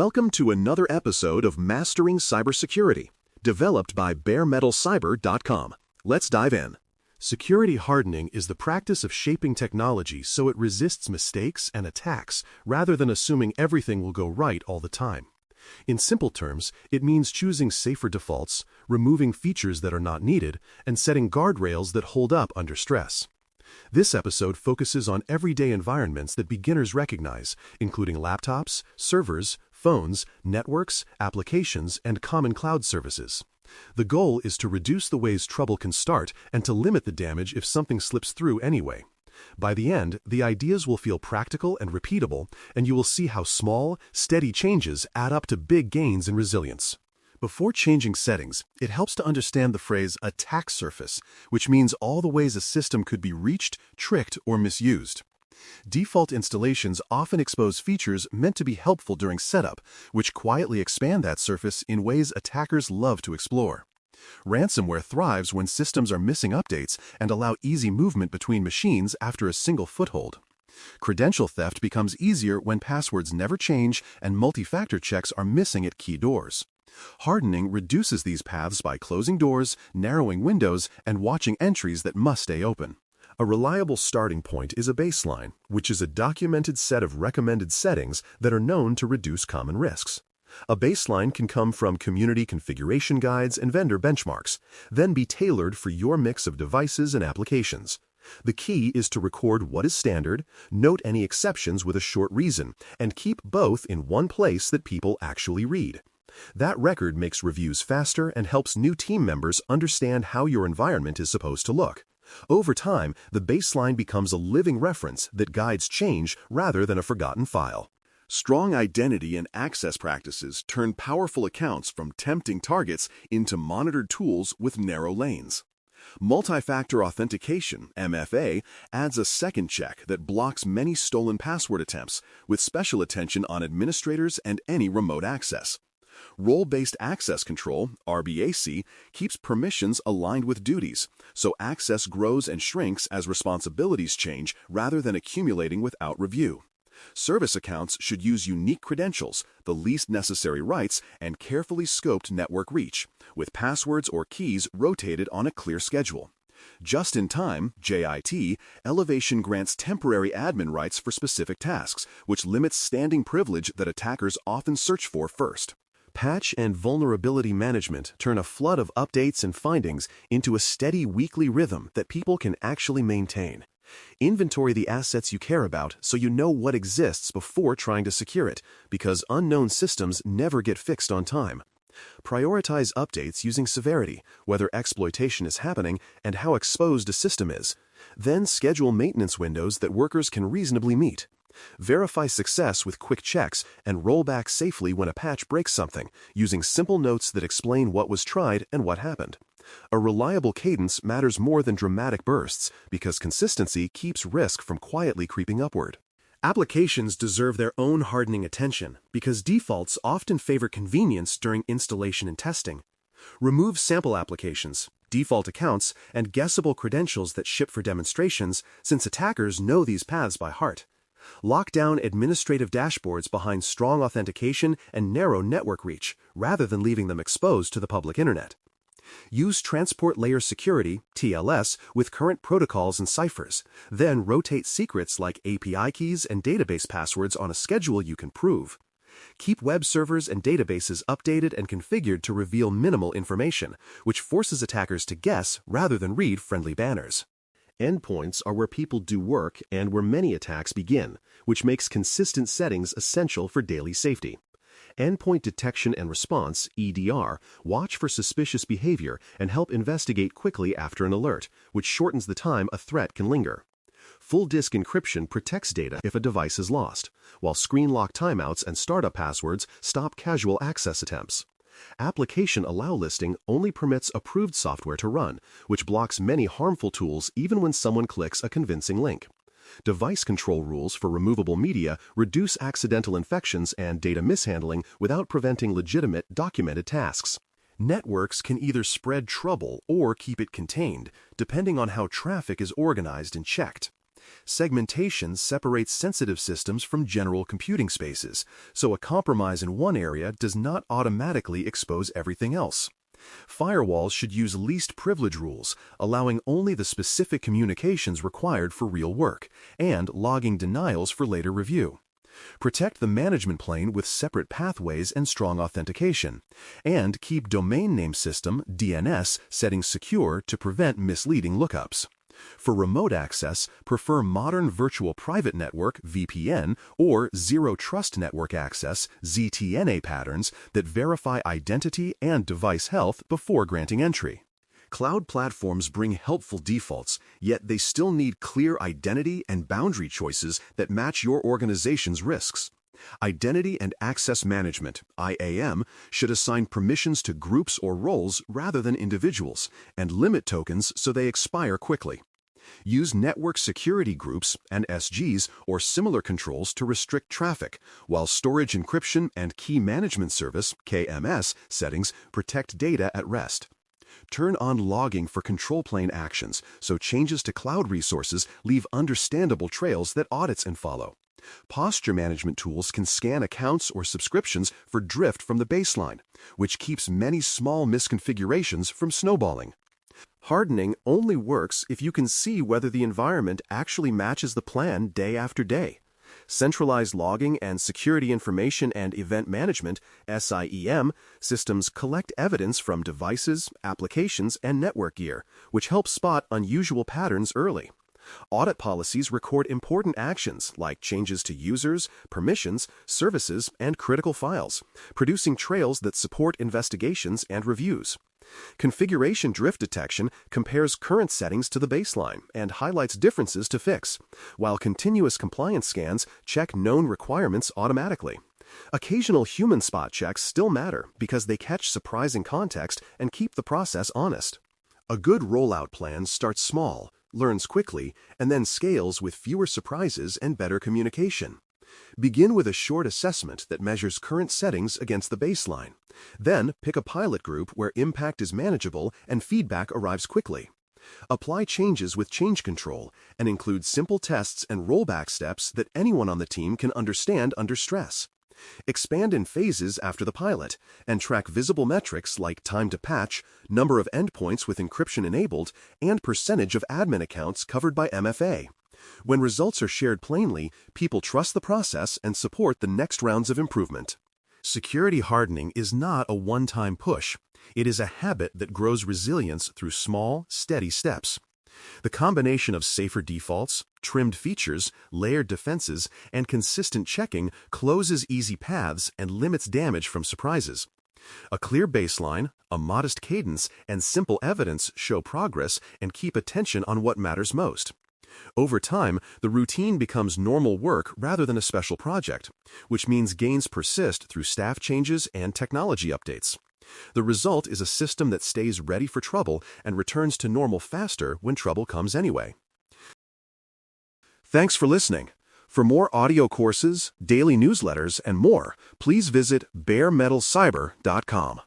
Welcome to another episode of Mastering Cybersecurity, developed by baremetalcyber.com. Let's dive in. Security hardening is the practice of shaping technology so it resists mistakes and attacks rather than assuming everything will go right all the time. In simple terms, it means choosing safer defaults, removing features that are not needed, and setting guardrails that hold up under stress. This episode focuses on everyday environments that beginners recognize, including laptops, servers, phones, networks, applications, and common cloud services. The goal is to reduce the ways trouble can start and to limit the damage if something slips through anyway. By the end, the ideas will feel practical and repeatable, and you will see how small, steady changes add up to big gains in resilience. Before changing settings, it helps to understand the phrase attack surface, which means all the ways a system could be reached, tricked, or misused. Default installations often expose features meant to be helpful during setup, which quietly expand that surface in ways attackers love to explore. Ransomware thrives when systems are missing updates and allow easy movement between machines after a single foothold. Credential theft becomes easier when passwords never change and multi-factor checks are missing at key doors. Hardening reduces these paths by closing doors, narrowing windows, and watching entries that must stay open. A reliable starting point is a baseline, which is a documented set of recommended settings that are known to reduce common risks. A baseline can come from community configuration guides and vendor benchmarks, then be tailored for your mix of devices and applications. The key is to record what is standard, note any exceptions with a short reason, and keep both in one place that people actually read. That record makes reviews faster and helps new team members understand how your environment is supposed to look. Over time, the baseline becomes a living reference that guides change rather than a forgotten file. Strong identity and access practices turn powerful accounts from tempting targets into monitored tools with narrow lanes. Multi-factor authentication, MFA, adds a second check that blocks many stolen password attempts, with special attention on administrators and any remote access. Role-based access control, RBAC, keeps permissions aligned with duties, so access grows and shrinks as responsibilities change rather than accumulating without review. Service accounts should use unique credentials, the least necessary rights, and carefully scoped network reach, with passwords or keys rotated on a clear schedule. Just-in-time, JIT, elevation grants temporary admin rights for specific tasks, which limits standing privilege that attackers often search for first. Patch and vulnerability management turn a flood of updates and findings into a steady weekly rhythm that people can actually maintain. Inventory the assets you care about so you know what exists before trying to secure it, because unknown systems never get fixed on time. Prioritize updates using severity, whether exploitation is happening, and how exposed a system is. Then schedule maintenance windows that workers can reasonably meet. Verify success with quick checks and roll back safely when a patch breaks something, using simple notes that explain what was tried and what happened. A reliable cadence matters more than dramatic bursts because consistency keeps risk from quietly creeping upward. Applications deserve their own hardening attention because defaults often favor convenience during installation and testing. Remove sample applications, default accounts, and guessable credentials that ship for demonstrations, since attackers know these paths by heart. Lock down administrative dashboards behind strong authentication and narrow network reach, rather than leaving them exposed to the public internet. Use transport layer security, TLS, with current protocols and ciphers. Then rotate secrets like API keys and database passwords on a schedule you can prove. Keep web servers and databases updated and configured to reveal minimal information, which forces attackers to guess rather than read friendly banners. Endpoints are where people do work and where many attacks begin, which makes consistent settings essential for daily safety. Endpoint detection and response, EDR, watch for suspicious behavior and help investigate quickly after an alert, which shortens the time a threat can linger. Full disk encryption protects data if a device is lost, while screen lock timeouts and startup passwords stop casual access attempts. Application allow listing only permits approved software to run, which blocks many harmful tools even when someone clicks a convincing link. Device control rules for removable media reduce accidental infections and data mishandling without preventing legitimate, documented tasks. Networks can either spread trouble or keep it contained, depending on how traffic is organized and checked. Segmentation separates sensitive systems from general computing spaces, so a compromise in one area does not automatically expose everything else. Firewalls should use least privilege rules, allowing only the specific communications required for real work, and logging denials for later review. Protect the management plane with separate pathways and strong authentication, and keep domain name system (DNS) settings secure to prevent misleading lookups. For remote access, prefer modern virtual private network (VPN) or zero trust network access (ZTNA) patterns that verify identity and device health before granting entry. Cloud platforms bring helpful defaults, yet they still need clear identity and boundary choices that match your organization's risks. Identity and Access Management (IAM) should assign permissions to groups or roles rather than individuals, and limit tokens so they expire quickly. Use network security groups and SGs or similar controls to restrict traffic, while storage encryption and key management service (KMS) settings protect data at rest. Turn on logging for control plane actions so changes to cloud resources leave understandable trails that audits can follow. Posture management tools can scan accounts or subscriptions for drift from the baseline, which keeps many small misconfigurations from snowballing. Hardening only works if you can see whether the environment actually matches the plan day after day. Centralized logging and security information and event management (SIEM) systems collect evidence from devices, applications, and network gear, which helps spot unusual patterns early. Audit policies record important actions like changes to users, permissions, services, and critical files, producing trails that support investigations and reviews. Configuration drift detection compares current settings to the baseline and highlights differences to fix, while continuous compliance scans check known requirements automatically. Occasional human spot checks still matter because they catch surprising context and keep the process honest. A good rollout plan starts small, learns quickly, and then scales with fewer surprises and better communication. Begin with a short assessment that measures current settings against the baseline. Then pick a pilot group where impact is manageable and feedback arrives quickly. Apply changes with change control and include simple tests and rollback steps that anyone on the team can understand under stress. Expand in phases after the pilot and track visible metrics like time to patch, number of endpoints with encryption enabled, and percentage of admin accounts covered by MFA. When results are shared plainly, people trust the process and support the next rounds of improvement. Security hardening is not a one-time push. It is a habit that grows resilience through small, steady steps. The combination of safer defaults, trimmed features, layered defenses, and consistent checking closes easy paths and limits damage from surprises. A clear baseline, a modest cadence, and simple evidence show progress and keep attention on what matters most. Over time, the routine becomes normal work rather than a special project, which means gains persist through staff changes and technology updates. The result is a system that stays ready for trouble and returns to normal faster when trouble comes anyway. Thanks for listening. For more audio courses, daily newsletters, and more, please visit baremetalcyber.com.